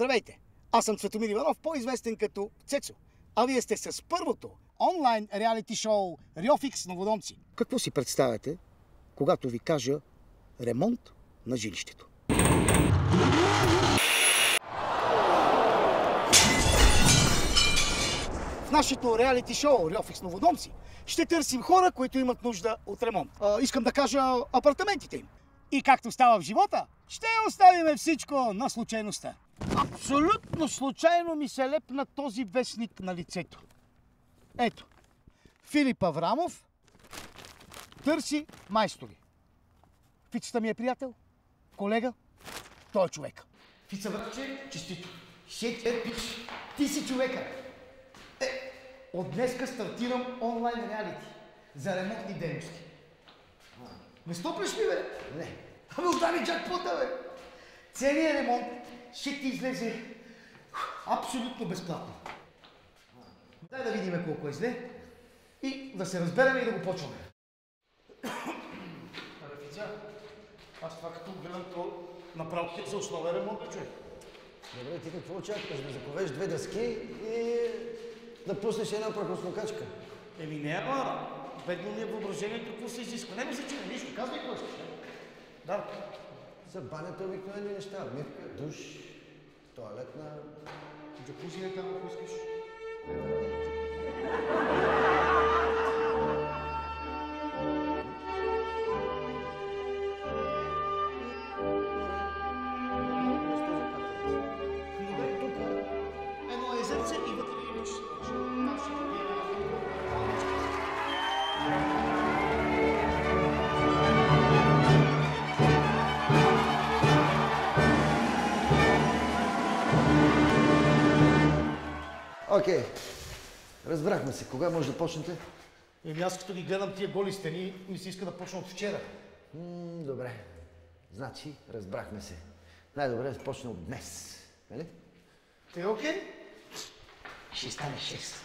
Здравейте! Аз съм Цветомир Иванов, по-известен като Цецо. А вие сте с първото онлайн реалити шоу Рьофикс Новодонци. Какво си представяте, когато ви кажа ремонт на жилището? В нашето реалити шоу Рьофикс Новодонци ще търсим хора, които имат нужда от ремонт. Искам да кажа апартаментите им. И както става в живота, ще оставим всичко на случайността. Абсолютно случайно ми се лепна този вестник на лицето. Ето, Филип Аврамов търси майстори. Фицата ми е приятел, колега, той е човек. Фица, братче, честито. Пич, ти си човека. От днеска стартирам онлайн реалити за ремонтни дейности. Не стопиш ли, бе? Не. Абе, отдай джакпота, бе! Целият ремонт ще ти излезе абсолютно безплатно. Дай да видим колко е зле и да се разберем и да го почваме. Абе, Фица, аз това като гледам, то направо ти за основен ремонт, човек. Добре, ти какво очакваш? Да заковеш 2 дъски и да пуснеш една прахосмокачка? Еми не, ама бедно ми е въображението, какво се изисква. Не ме зачина нищо, казвай какво искаш. Да. За банята обикновени неща. Мивка, душ, тоалетна. Джакузи е там, ако искаш. Едно езерце и вътре имаш. Окей. Разбрахме се. Кога може да почнете? Еми аз като ги гледам тия голи стени, ми се иска да почна от вчера. Добре. Значи, разбрахме се. Най-добре да започне от днес. Нали? Окей? Ще стане 6.